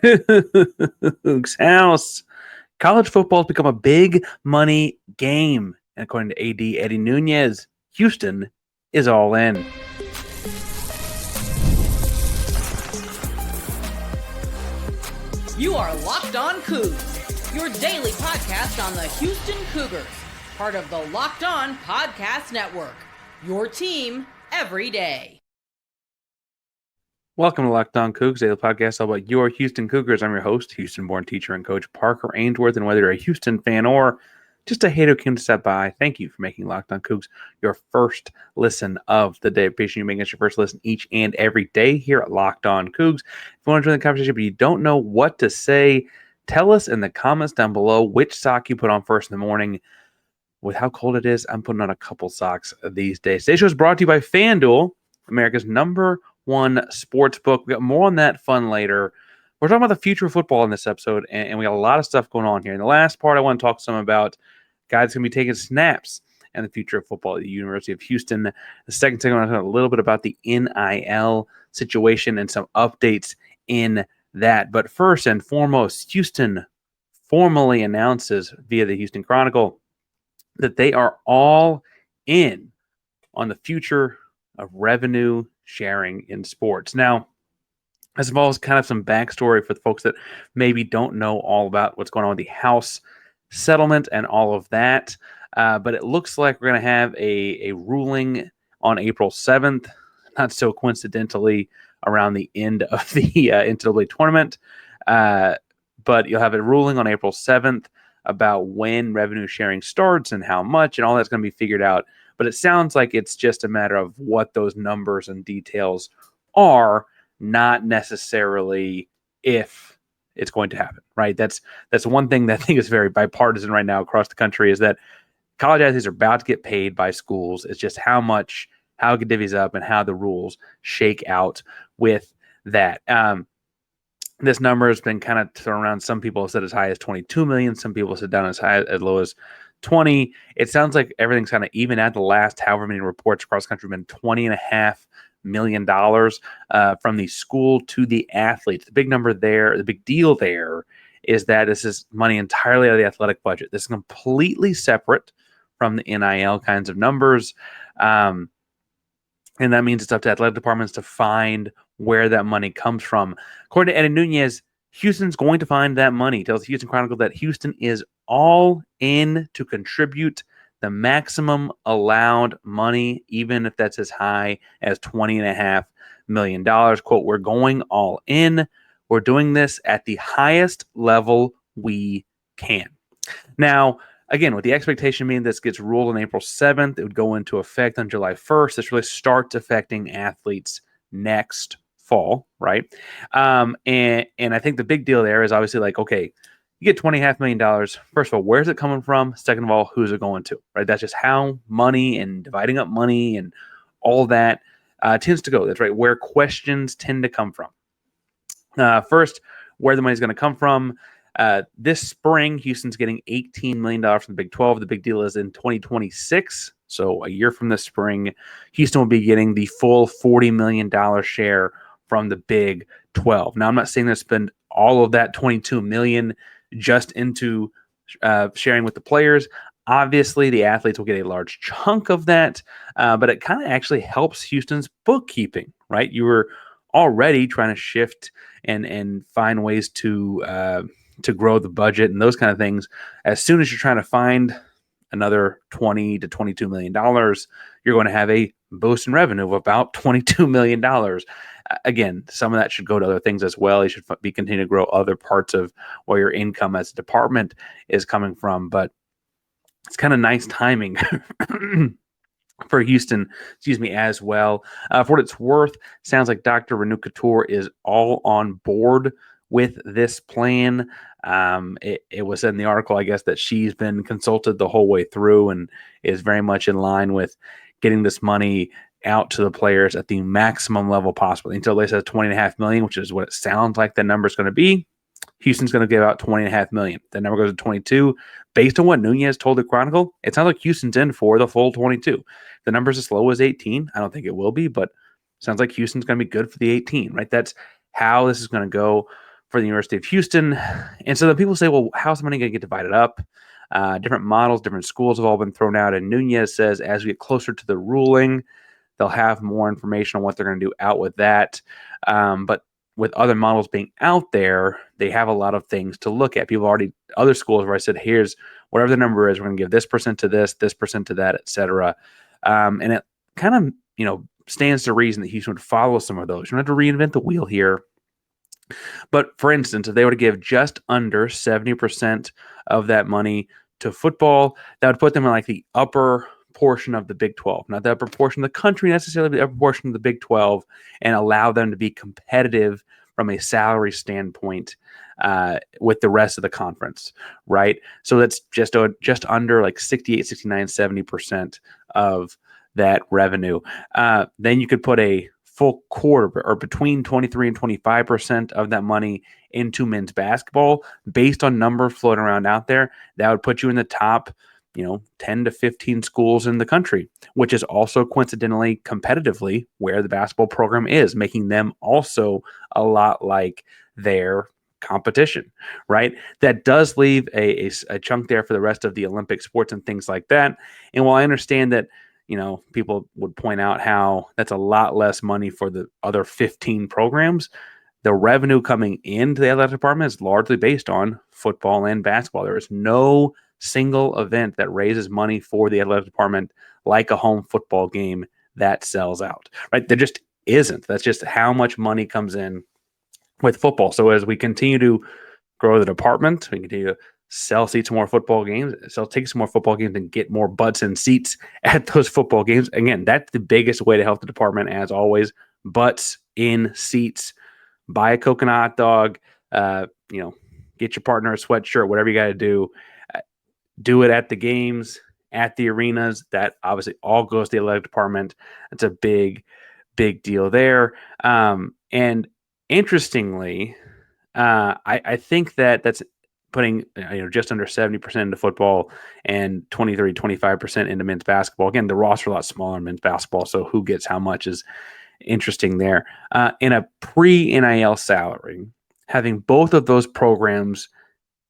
Coogs house. College football has become a big money game. And according to AD Eddie Nunez, Houston is all in. You are Locked On Coogs, your daily podcast on the Houston Cougars, part of the Locked On Podcast Network, your team every day. Welcome to Locked On Coogs, daily podcast all about your Houston Cougars. I'm your host, Houston-born teacher and coach Parker Ainsworth. And whether you're a Houston fan or just a hater who came to step by, thank you for making Locked On Coogs your first listen of the day. Appreciate you making us your first listen each and every day here at Locked On Coogs. If you want to join the conversation but you don't know what to say, tell us in the comments down below which sock you put on first in the morning. With how cold it is, I'm putting on a couple socks these days. Today's show is brought to you by FanDuel, America's #1 sports book. We got more on that fun later. We're talking about the future of football in this episode, and we got a lot of stuff going on here. In the last part, I want to talk some about guys going to be taking snaps and the future of football at the University of Houston. The second thing, I want to talk a little bit about the NIL situation and some updates in that. But first and foremost, Houston formally announces via the Houston Chronicle that they are all in on the future of revenue sharing in sports. Now, this involves kind of some backstory for the folks that maybe don't know all about what's going on with the House settlement and all of that. But it looks like we're going to have a ruling on April 7th, not so coincidentally around the end of the NCAA tournament. But you'll have a ruling on April 7th about when revenue sharing starts and how much, and all that's going to be figured out. But it sounds like it's just a matter of what those numbers and details are, not necessarily if it's going to happen, right? That's one thing that I think is very bipartisan right now across the country, is that college athletes are about to get paid by schools. It's just how much, how it divvies up, and how the rules shake out with that. This number has been kind of thrown around. Some people have said as high as 22 million. Some people have said down as low as 20. It sounds like everything's kind of even at the last however many reports across the country have been $20.5 million from the school to the athletes. The big number there, the big deal there is that this is money entirely out of the athletic budget. This is completely separate from the NIL kinds of numbers. And that means it's up to athletic departments to find where that money comes from. According to Eddie Nunez, Houston's going to find that money. He tells the Houston Chronicle that Houston is all in to contribute the maximum allowed money, even if that's as high as $20.5 million. Quote, "We're going all in. We're doing this at the highest level we can." Now, again, with the expectation being this gets ruled on April 7th, it would go into effect on July 1st. This really starts affecting athletes next fall, right? And I think the big deal there is obviously like, okay, you get $20.5 million. First of all, where's it coming from? Second of all, who's it going to, right? That's just how money and dividing up money and all that tends to go. That's right, where questions tend to come from. First, where the money's going to come from. This spring, Houston's getting $18 million from the Big 12. The big deal is in 2026, so a year from this spring, Houston will be getting the full $40 million share from the Big 12. Now, I'm not saying to spend all of that $22 million just into sharing with the players. Obviously, the athletes will get a large chunk of that, but it kind of actually helps Houston's bookkeeping, right? You were already trying to shift and find ways to grow the budget and those kind of things. As soon as you're trying to find another $20 to $22 million, you're going to have a boost in revenue of about $22 million. Again, some of that should go to other things as well. You should be continuing to grow other parts of where your income as a department is coming from. But it's kind of nice timing for Houston, as well. For what it's worth, sounds like Dr. Renu Couture is all on board with this plan. It was said in the article, I guess, that she's been consulted the whole way through and is very much in line with getting this money out to the players at the maximum level possible. Until they said $20.5 million, which is what it sounds like the number is going to be, Houston's going to give out $20.5 million. That number goes to 22. Based on what Nunez told the Chronicle, it sounds like Houston's in for the full 22. The number's as low as 18. I don't think it will be, but it sounds like Houston's going to be good for the 18, right? That's how this is going to go for the University of Houston. And so then people say, well, how's the money going to get divided up? Different models, different schools have all been thrown out. And Nunez says as we get closer to the ruling, they'll have more information on what they're going to do out with that. But with other models being out there, they have a lot of things to look at. Other schools where I said, here's whatever the number is, we're going to give this percent to this percent to that, et cetera. And it kind of, stands to reason that Houston would follow some of those. You don't have to reinvent the wheel here. But for instance, if they were to give just under 70% of that money to football, that would put them in like the upper portion of the Big 12, not the upper portion of the country necessarily, but the upper portion of the Big 12, and allow them to be competitive from a salary standpoint with the rest of the conference, right? So that's just under like 68, 69, 70% of that revenue. Then you could put a full quarter or between 23 and 25% of that money into men's basketball based on numbers floating around out there. That would put you in the top 10 to 15 schools in the country, which is also coincidentally competitively where the basketball program is, making them also a lot like their competition, right? That does leave a chunk there for the rest of the Olympic sports and things like that. And while I understand that, people would point out how that's a lot less money for the other 15 programs, the revenue coming into the athletic department is largely based on football and basketball. There is no single event that raises money for the athletic department like a home football game that sells out, right? There just isn't. That's just how much money comes in with football. So as we continue to grow the department, we continue to sell seats to more football games, sell tickets to more football games, and get more butts in seats at those football games. Again, that's the biggest way to help the department, as always. Butts in seats. Buy a coconut dog. Get your partner a sweatshirt. Whatever you got to do. Do it at the games, at the arenas. That obviously all goes to the athletic department. It's a big, big deal there. And interestingly, I think that's putting just under 70% into football and 23, 25% into men's basketball. Again, the roster a lot smaller in men's basketball, so who gets how much is interesting there. In a pre-NIL salary, having both of those programs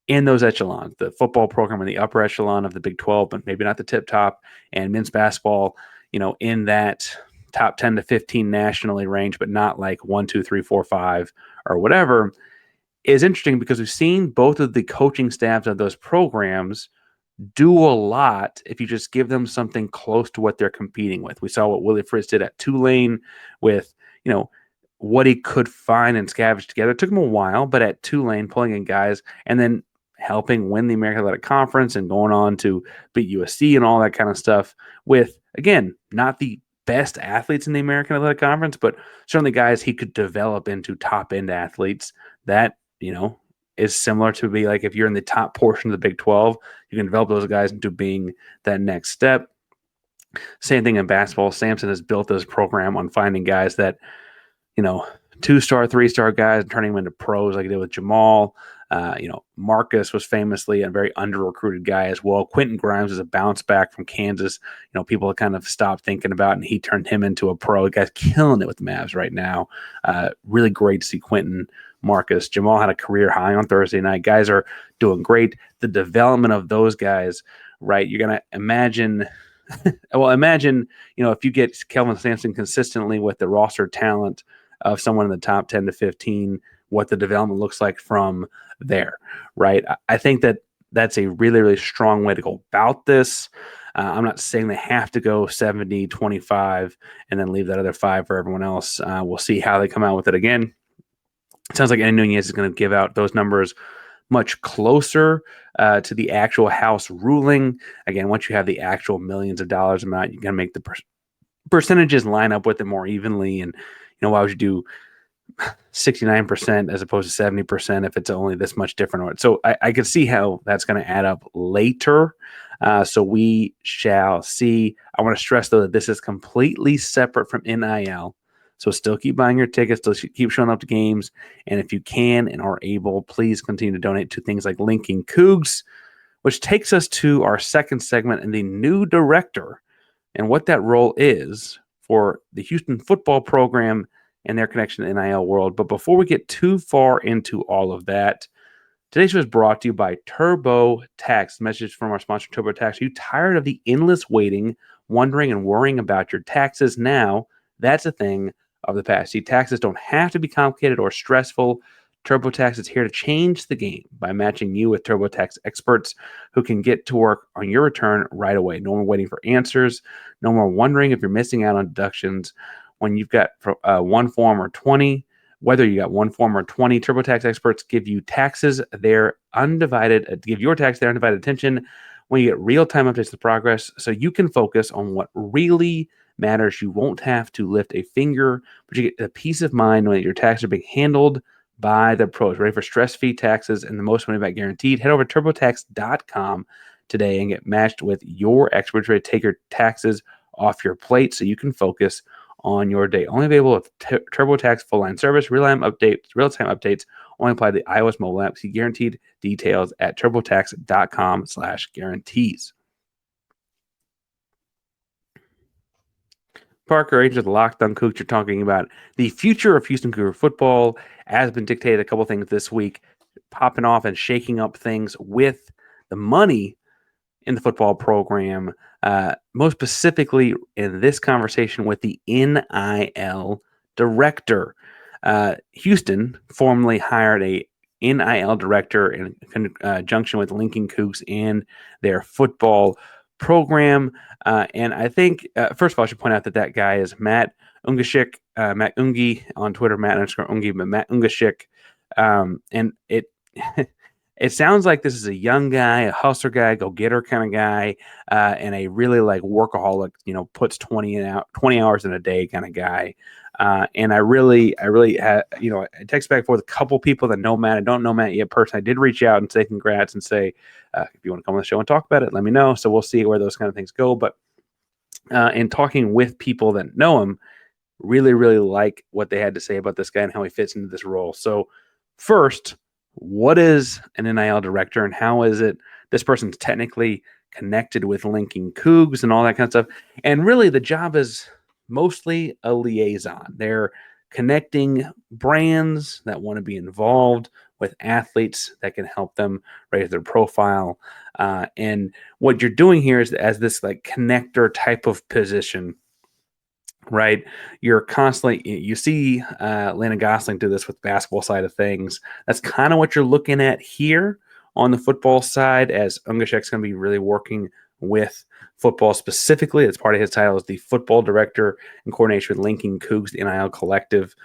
in those echelons, the football program in the upper echelon of the Big 12, but maybe not the tip top, and men's basketball, in that top 10 to 15 nationally range, but not like 1, 2, 3, 4, 5 or whatever, is interesting because we've seen both of the coaching staffs of those programs do a lot if you just give them something close to what they're competing with. We saw what Willie Fritz did at Tulane with, what he could find and scavenge together. It took him a while, but at Tulane, pulling in guys and then helping win the American Athletic Conference and going on to beat USC and all that kind of stuff with, again, not the best athletes in the American Athletic Conference, but certainly guys he could develop into top-end athletes that, is similar to be like if you're in the top portion of the Big 12, you can develop those guys into being that next step. Same thing in basketball. Sampson has built this program on finding guys that, 2-star, 3-star guys and turning them into pros like he did with Jamal. Marcus was famously a very under-recruited guy as well. Quentin Grimes is a bounce back from Kansas. People have kind of stopped thinking about, and he turned him into a pro. The guy's killing it with the Mavs right now. Really great to see Quentin, Marcus. Jamal had a career high on Thursday night. Guys are doing great. The development of those guys, right? You're going to imagine, if you get Kelvin Sampson consistently with the roster talent of someone in the top 10 to 15, what the development looks like from there, right? I think that's a really, really strong way to go about this. I'm not saying they have to go 70, 25, and then leave that other 5 for everyone else. We'll see how they come out with it again. It sounds like Nunez is going to give out those numbers much closer to the actual House ruling. Again, once you have the actual millions of dollars amount, you're going to make the percentages line up with it more evenly. And, why would you do 69% as opposed to 70% if it's only this much different? So I can see how that's going to add up later. So we shall see. I want to stress, though, that this is completely separate from NIL. So still keep buying your tickets, still keep showing up to games. And if you can and are able, please continue to donate to things like On Coogs, which takes us to our second segment and the new director and what that role is for the Houston football program and their connection to the NIL world. But before we get too far into all of that, today's show is brought to you by TurboTax. Message from our sponsor, TurboTax. Are you tired of the endless waiting, wondering, and worrying about your taxes now? That's a thing of the past. See, taxes don't have to be complicated or stressful. TurboTax is here to change the game by matching you with TurboTax experts who can get to work on your return right away. No more waiting for answers. No more wondering if you're missing out on deductions when you've got one form or 20. Whether you got one form or 20, TurboTax experts give you taxes their undivided attention when you get real-time updates of the progress so you can focus on what really matters. You won't have to lift a finger, but you get the peace of mind knowing that your taxes are being handled by the pros. Ready for stress-free taxes and the most money back guaranteed? Head over to TurboTax.com today and get matched with your experts ready to take your taxes off your plate so you can focus on your day. Only available with TurboTax full line service, real-time updates. Only apply to the iOS mobile app. See guaranteed details at TurboTax.com/guarantees. Parker Ainsworth, Locked On Coogs. You're talking about the future of Houston Cougar football has been dictated. A couple things this week, popping off and shaking up things with the money in the football program. Most specifically in this conversation with the NIL Director. Houston formerly hired a NIL Director in conjunction with Lincoln Cougs and their football program. And I think, first of all, I should point out that guy is Matt Ungashick, Matt Ungi on Twitter, Matt_Ungi, but Matt Ungashick. And it it sounds like this is a young guy, a hustler guy, go-getter kind of guy, and a really like workaholic, puts 20 hours in a day kind of guy. And I really had, I text back and forth a couple people that know Matt. I don't know Matt yet personally. I did reach out and say congrats and say, if you want to come on the show and talk about it, let me know. So we'll see where those kind of things go. But in talking with people that know him, really, really like what they had to say about this guy and how he fits into this role. So first, what is an NIL director and how is it this person's technically connected with Lincoln Cougs and all that kind of stuff? And really the job is mostly a liaison. They're connecting brands that want to be involved with athletes that can help them raise their profile. And what you're doing here is as this like connector type of position, right? You're constantly, you see Landon Gosling do this with the basketball side of things. That's kind of what you're looking at here on the football side, as Ungashick's going to be really working with football specifically. It's part of his title as the football director in coordination with Lincoln Cougs, the NIL collective.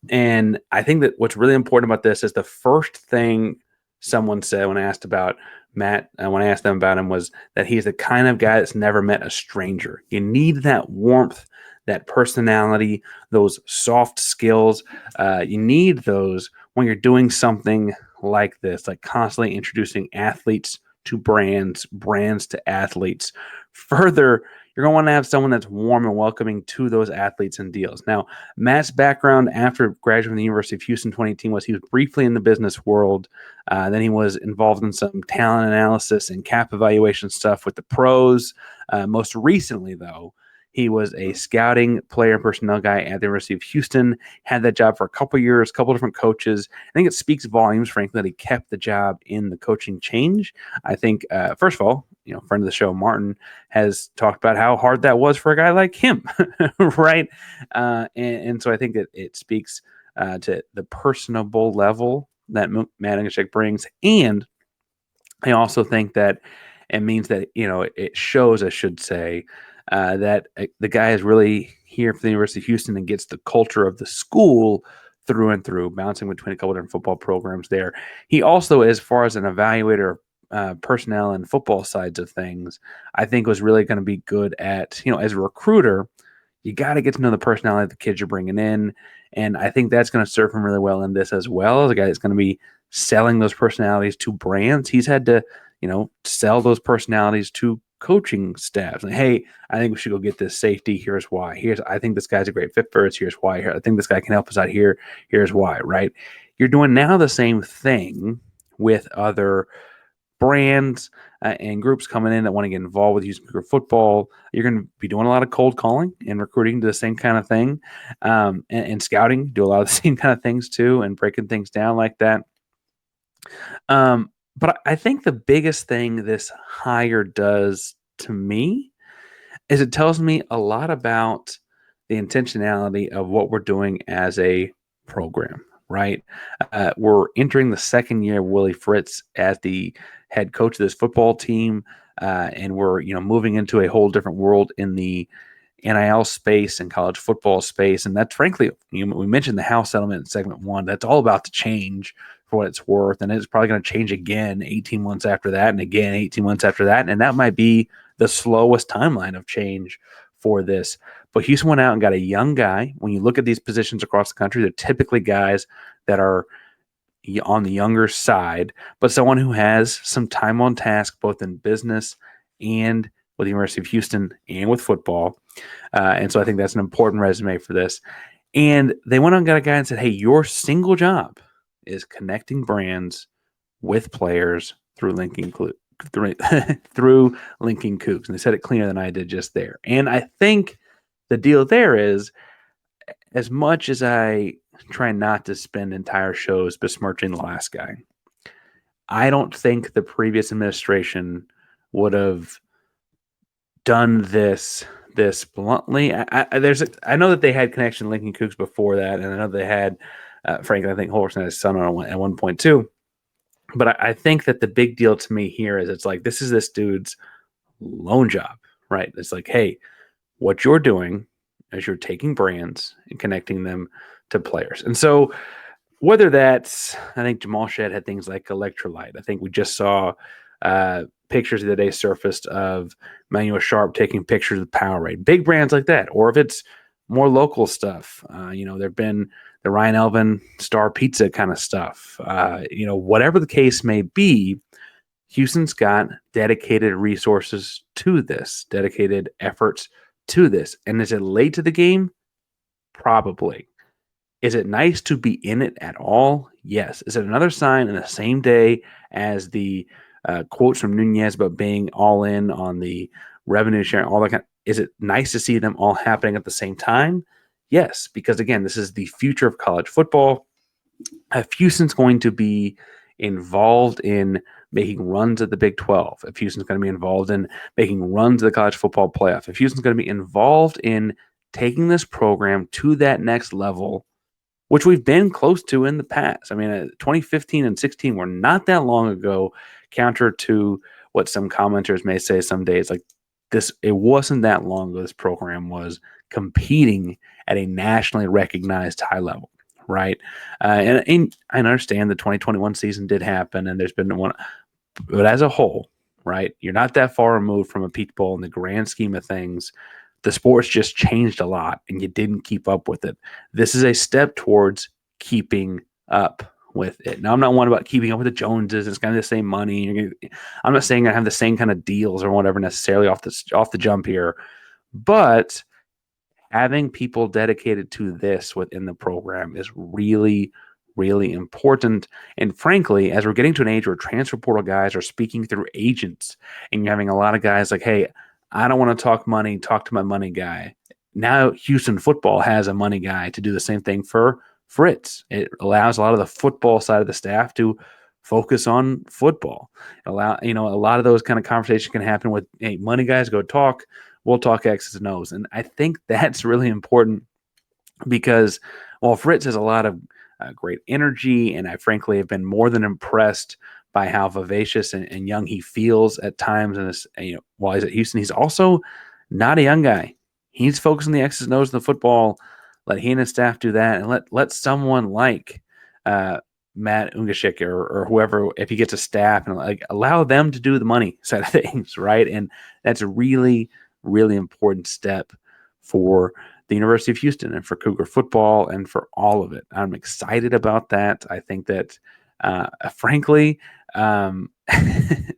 And I think that what's really important about this is the first thing someone said when I asked about Matt, when I asked them about him, was that he's the kind of guy that's never met a stranger. You need that warmth, that personality, those soft skills. You need those when you're doing something like this, like constantly introducing athletes to brands to athletes. Further, you're going to want to have someone that's warm and welcoming to those athletes and deals. Now, Matt's background after graduating from the University of Houston 2018 was he was briefly in the business world. Then he was involved in some talent analysis and cap evaluation stuff with the pros. Most recently, though, he was a scouting player and personnel guy at the University of Houston, had that job for a couple of years, a couple of different coaches. I think it speaks volumes, frankly, that he kept the job in the coaching change. I think, first of all, friend of the show, Martin, has talked about how hard that was for a guy like him, right? And so I think that it speaks to the personable level that Matt Ungashick brings. And I also think that it means that, it shows, I should say, that the guy is really here for the University of Houston and gets the culture of the school through and through, bouncing between a couple different football programs there. He also, as far as an evaluator, personnel and football sides of things, I think was really going to be good at, as a recruiter, you got to get to know the personality of the kids you're bringing in. And I think that's going to serve him really well in this as well, as a guy that's going to be selling those personalities to brands. He's had to, sell those personalities to coaching staffs. Like, hey, I think we should go get this safety. Here's why. I think this guy's a great fit for us. Here's why. I think this guy can help us out here. Here's why, right? You're doing now the same thing with other brands and groups coming in that want to get involved with Houston Cougar football. You're going to be doing a lot of cold calling and recruiting, do the same kind of thing, and scouting, do a lot of the same kind of things too, and breaking things down like that. But I think the biggest thing this hire does to me is it tells me a lot about the intentionality of what we're doing as a program, right? We're entering the second year of Willie Fritz as the head coach of this football team, and we're moving into a whole different world in the NIL space and college football space. And that's frankly, we mentioned the House settlement in segment 1. That's all about to change for what it's worth. And it's probably going to change again 18 months after that, and again 18 months after that. And that might be the slowest timeline of change for this. But Houston went out and got a young guy. When you look at these positions across the country, they're typically guys that are on the younger side, but someone who has some time on task, both in business and with the University of Houston and with football. And so I think that's an important resume for this. And they went on and got a guy and said, hey, your single job is connecting brands with players through linking through linking Cougs. And they said it cleaner than I did just there. And I think the deal there is, as much as I try not to spend entire shows besmirching the last guy, I don't think the previous administration would have done this bluntly. I know that they had connection to Lincoln Cougs before that, and I know they had, frankly, I think Holberson had his son on at one point too. But I think that the big deal to me here is it's like, this is this dude's lone job, right? It's like, hey, what you're doing is you're taking brands and connecting them to players. And so whether that's, I think Jamal Shedd had things like Electrolyte. I think we just saw pictures the other day surfaced of Manuel Sharp taking pictures of Powerade, big brands like that. Or if it's more local stuff, there've been the Ryan Elvin Star Pizza kind of stuff. Whatever the case may be, Houston's got dedicated resources to this, dedicated efforts to this. And is it late to the game? Probably. Is it nice to be in it at all? Yes. Is it another sign in the same day as the quotes from Nunez about being all in on the revenue sharing, all that kind of, is it nice to see them all happening at the same time? Yes, because again, this is the future of college football. If Houston's going to be involved in making runs at the Big 12, if Houston's going to be involved in making runs at the college football playoff, if Houston's going to be involved in taking this program to that next level, which we've been close to in the past. I mean, 2015 and 16 were not that long ago, counter to what some commenters may say some days. Like this, it wasn't that long ago this program was competing at a nationally recognized high level, right? And I understand the 2021 season did happen, and there's been one, but as a whole, right, you're not that far removed from a Peach Bowl in the grand scheme of things. The sport's just changed a lot, and you didn't keep up with it. This is a step towards keeping up with it. Now, I'm not one about keeping up with the Joneses. It's kind of the same money. I'm not saying I have the same kind of deals or whatever necessarily off the jump here, but having people dedicated to this within the program is really, really important. And frankly, as we're getting to an age where transfer portal guys are speaking through agents, and you're having a lot of guys like, hey, I don't want to talk money, talk to my money guy. Now Houston football has a money guy to do the same thing for Fritz. It allows a lot of the football side of the staff to focus on football. A lot of those kind of conversations can happen with, hey, money guys, go talk. We'll talk X's and O's. And I think that's really important because while Fritz has a lot of great energy, and I frankly have been more than impressed by how vivacious and young he feels at times. And while he's at Houston, he's also not a young guy. He's focused on the X's and O's in the football. Let he and his staff do that, and let someone like Matt Ungashick or whoever, if he gets a staff, and like allow them to do the money side of things, right? And that's a really, really important step for the University of Houston and for Cougar football and for all of it. I'm excited about that. I think that, frankly,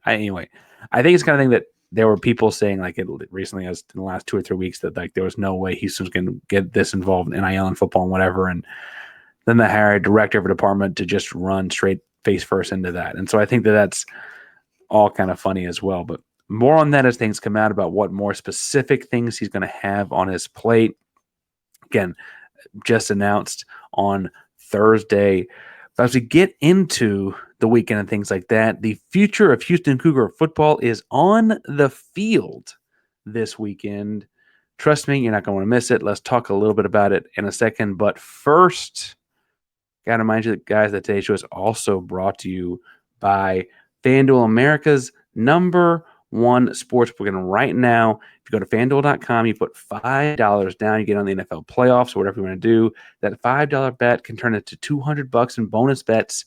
anyway, I think it's kind of thing that there were people saying like it recently, as in the last 2 or 3 weeks, that like there was no way Houston was going to get this involved in NIL and football and whatever. And then they hired a director of a department to just run straight face first into that. And so I think that that's all kind of funny as well. But more on that as things come out about what more specific things he's going to have on his plate. Again, just announced on Thursday. But as we get into the weekend and things like that, the future of Houston Cougar football is on the field this weekend. Trust me, you're not going to want to miss it. Let's talk a little bit about it in a second. But first, got to remind you, guys, that today's show is also brought to you by FanDuel, America's #1 sportsbook. And right now, if you go to FanDuel.com, you put $5 down, you get on the NFL playoffs or whatever you want to do. That $5 bet can turn into $200 in bonus bets,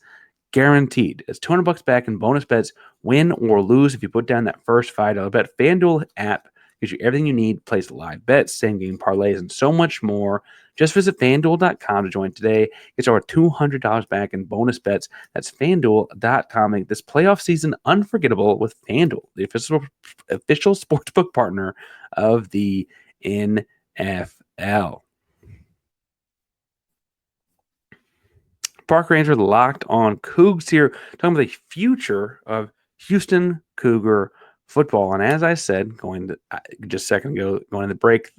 guaranteed. It's $200 back in bonus bets, win or lose, if you put down that first $5 bet. FanDuel app gives you everything you need, place live bets, same-game parlays, and so much more. Just visit FanDuel.com to join today. Get over $200 back in bonus bets. That's FanDuel.com. Make this playoff season unforgettable with FanDuel, the official sportsbook partner of the NFL. Parker Ainsworth, Locked On Coogs here, talking about the future of Houston Cougar football. And as I said, just a second ago, going to the break,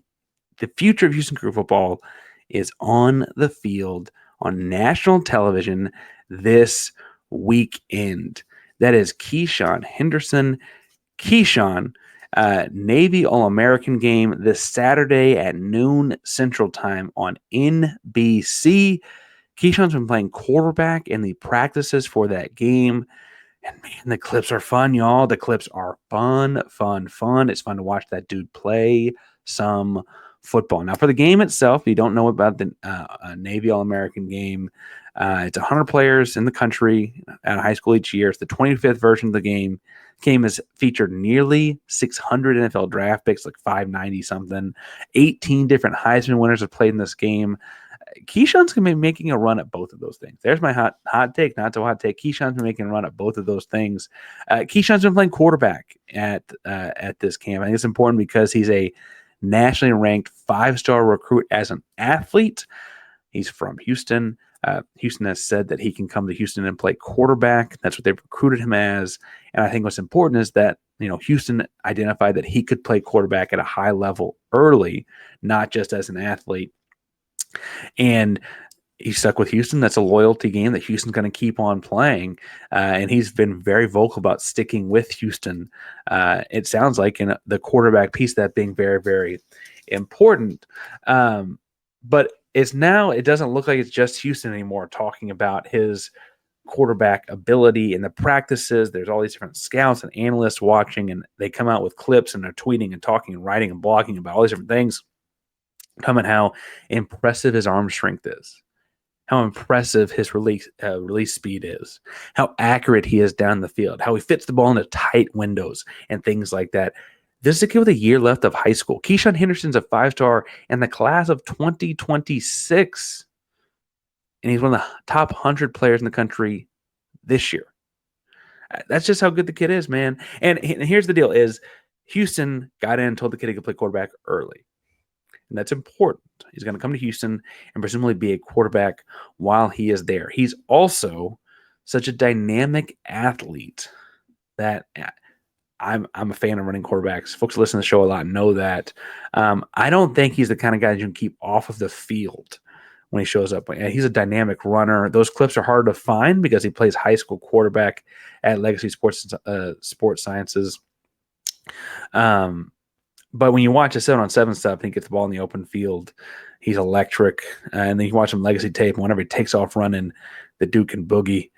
the future of Houston Cougar football is on the field on national television this weekend. That is Keyshawn Henderson. Keyshawn, Navy All-American game this Saturday at noon Central Time on NBC. Keyshawn's been playing quarterback in the practices for that game. And man, the clips are fun, y'all. The clips are fun. It's fun to watch that dude play some football. Now, for the game itself, if you don't know about the Navy All-American game, it's 100 players in the country at high school each year. It's the 25th version of the game. The game has featured nearly 600 NFL draft picks, like 590-something. 18 different Heisman winners have played in this game. Keyshawn's going to be making a run at both of those things. There's my hot take, not so hot take. Keyshawn's been making a run at both of those things. Keyshawn's been playing quarterback at this camp. I think it's important because he's a nationally ranked 5-star recruit as an athlete. He's from Houston. Houston has said that he can come to Houston and play quarterback. That's what they've recruited him as. And I think what's important is that, Houston identified that he could play quarterback at a high level early, not just as an athlete. And he's stuck with Houston. That's a loyalty game that Houston's going to keep on playing. And he's been very vocal about sticking with Houston. It sounds like in the quarterback piece, that being very, very important. But it doesn't look like it's just Houston anymore talking about his quarterback ability in the practices. There's all these different scouts and analysts watching, and they come out with clips and they're tweeting and talking and writing and blogging about all these different things. Comment how impressive his arm strength is, how impressive his release speed is, how accurate he is down the field, how he fits the ball into tight windows and things like that. This is a kid with a year left of high school. Keyshawn Henderson's a 5-star in the class of 2026, and he's one of the top 100 players in the country this year. That's just how good the kid is, man. And here's the deal: is Houston got in and told the kid he could play quarterback early. And that's important. He's going to come to Houston and presumably be a quarterback while he is there. He's also such a dynamic athlete that I'm a fan of running quarterbacks. Folks who listen to the show a lot know that. I don't think he's the kind of guy that you can keep off of the field when he shows up. He's a dynamic runner. Those clips are hard to find because he plays high school quarterback at Legacy Sports Sciences. But when you watch a 7-on-7 stuff and he gets the ball in the open field, he's electric. And then you watch him Legacy tape, and whenever he takes off running, the dude can boogie.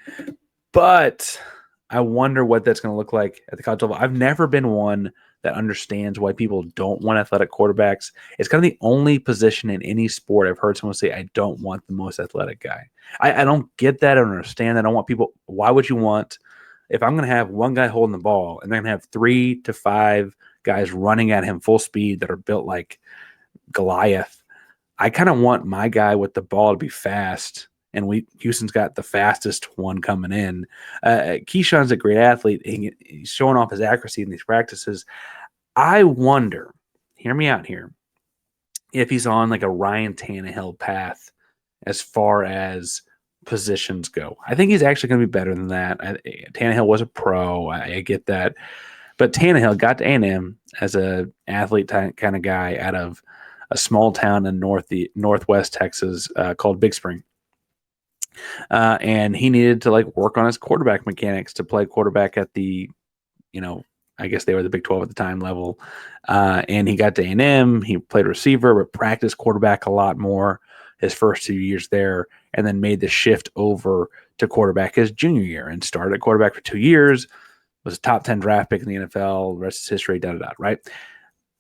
But I wonder what that's going to look like at the college level. I've never been one that understands why people don't want athletic quarterbacks. It's kind of the only position in any sport I've heard someone say, I don't want the most athletic guy. I don't get that. I don't understand that. I don't want people. Why would you want, if I'm going to have one guy holding the ball and they're going to have 3 to 5 guys running at him full speed that are built like Goliath, I kind of want my guy with the ball to be fast, and Houston's got the fastest one coming in. Keyshawn's a great athlete. He's showing off his accuracy in these practices. I wonder, hear me out here, if he's on like a Ryan Tannehill path as far as positions go. I think he's actually going to be better than that. Tannehill was a pro. I get that. But Tannehill got to A&M as a athlete kind of guy out of a small town in northwest Texas called Big Spring. And he needed to work on his quarterback mechanics to play quarterback at the, I guess they were the Big 12 at the time level. And he got to A&M. He played receiver, but practiced quarterback a lot more his first 2 years there, and then made the shift over to quarterback his junior year and started at quarterback for 2 years, was a top 10 draft pick in the NFL, the rest is history, right?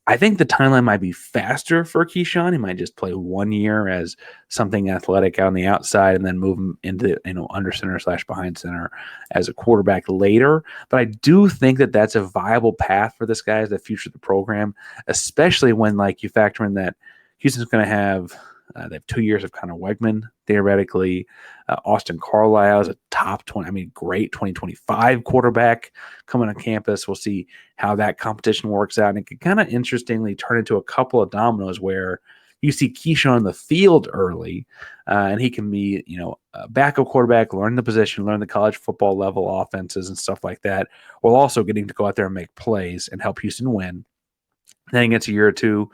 I think the timeline might be faster for Keyshawn. He might just play 1 year as something athletic out on the outside and then move him into, under center / behind center as a quarterback later. But I do think that that's a viable path for this guy as the future of the program, especially when you factor in that Houston's going to have they have 2 years of Connor Wegman, theoretically. Austin Carlisle is a top 20, great 2025 quarterback coming on campus. We'll see how that competition works out. And it could kind of interestingly turn into a couple of dominoes where you see Keyshawn on the field early, and he can be, a backup quarterback, learn the position, learn the college football level offenses and stuff like that, while also getting to go out there and make plays and help Houston win. Then he gets a year or two,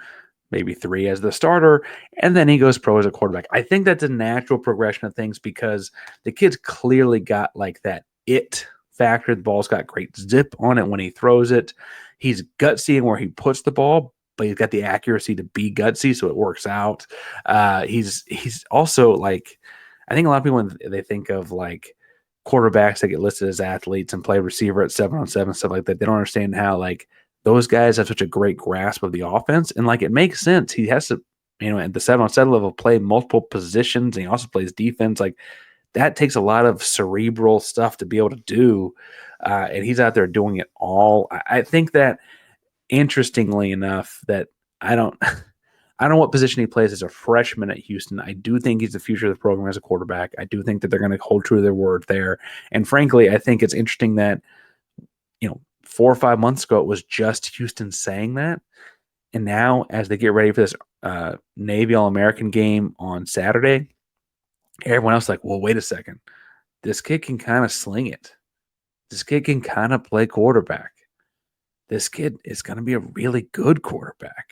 maybe 3 as the starter, and then he goes pro as a quarterback. I think that's a natural progression of things because the kid's clearly got that it factor. The ball's got great zip on it when he throws it. He's gutsy in where he puts the ball, but he's got the accuracy to be gutsy, so it works out. He's also I think a lot of people, when they think of quarterbacks that get listed as athletes and play receiver at 7-on-7, stuff like that, they don't understand how those guys have such a great grasp of the offense. And it makes sense. He has to, at the 7-on-7 level, play multiple positions. And he also plays defense. That takes a lot of cerebral stuff to be able to do. And he's out there doing it all. I think that, interestingly enough, that I don't know what position he plays as a freshman at Houston. I do think he's the future of the program as a quarterback. I do think that they're going to hold true to their word there. And frankly, I think it's interesting that, 4 or 5 months ago, it was just Houston saying that. And now, as they get ready for this Navy All-American game on Saturday, everyone else is well, wait a second. This kid can kind of sling it. This kid can kind of play quarterback. This kid is going to be a really good quarterback.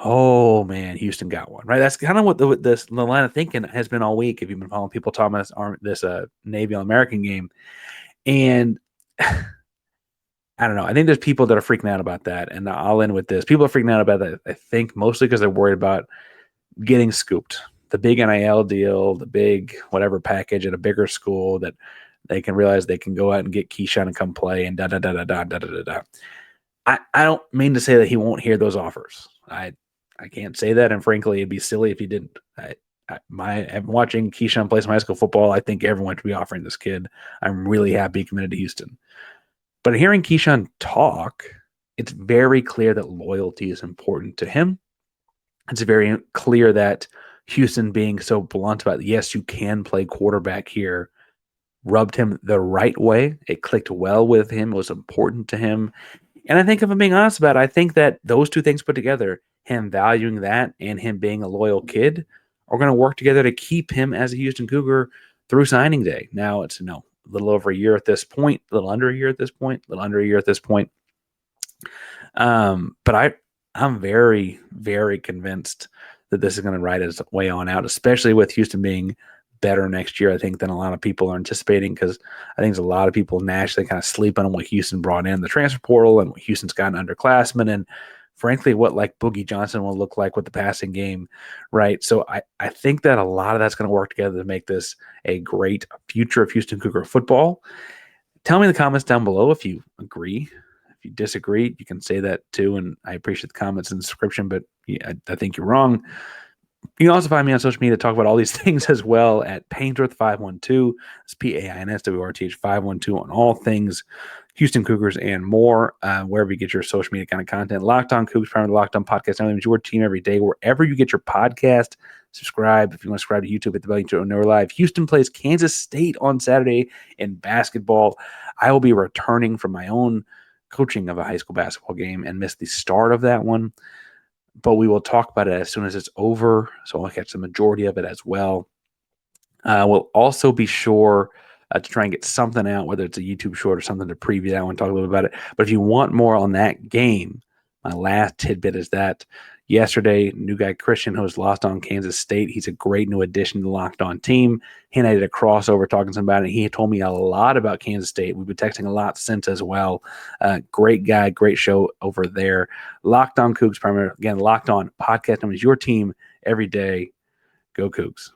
Oh, man, Houston got one, right? That's kind of what the line of thinking has been all week if you've been following people talking about this Navy All-American game. And I don't know. I think there's people that are freaking out about that, and I'll end with this. People are freaking out about that, I think, mostly because they're worried about getting scooped. The big NIL deal, the big whatever package at a bigger school that they can realize they can go out and get Keyshawn and come play and da-da-da-da-da-da-da-da. I don't mean to say that he won't hear those offers. I can't say that, and frankly, it'd be silly if he didn't. I'm watching Keyshawn play some high school football. I think everyone should be offering this kid. I'm really happy he committed to Houston. But hearing Keyshawn talk, it's very clear that loyalty is important to him. It's very clear that Houston being so blunt about, yes, you can play quarterback here, rubbed him the right way. It clicked well with him. It was important to him. And I think if I'm being honest about it, I think that those two things put together, him valuing that and him being a loyal kid, are going to work together to keep him as a Houston Cougar through signing day. Now it's a little over a year at this point, a little under a year at this point. But I'm very, very convinced that this is going to ride its way on out, especially with Houston being better next year, I think, than a lot of people are anticipating, because I think there's a lot of people nationally kind of sleeping on what Houston brought in the transfer portal and what Houston's gotten underclassmen, and frankly, what Boogie Johnson will look like with the passing game, right? So I think that a lot of that's going to work together to make this a great future of Houston Cougar football. Tell me in the comments down below if you agree. If you disagree, you can say that too, and I appreciate the comments in the description, but yeah, I think you're wrong. You can also find me on social media to talk about all these things as well at Painsworth512. It's PAINSWRTH 512 on all things Houston Cougars and more, wherever you get your social media kind of content. Locked On Cougs, primarily Locked On Podcast. Now, it's your team every day, wherever you get your podcast. Subscribe. If you want to subscribe to YouTube, hit the bell to know we're live. Houston plays Kansas State on Saturday in basketball. I will be returning from my own coaching of a high school basketball game and missed the start of that one. But we will talk about it as soon as it's over, so I'll catch the majority of it as well. We'll also be sure to try and get something out, whether it's a YouTube short or something to preview that one, talk a little bit about it. But if you want more on that game, my last tidbit is that yesterday, new guy Christian, who was lost on Kansas State, he's a great new addition to the Locked On team. He and I did a crossover talking to him about it. He told me a lot about Kansas State. We've been texting a lot since as well. Great guy, great show over there. Locked On Cougs, primarily. Again, Locked On podcast is your team every day. Go Cougs.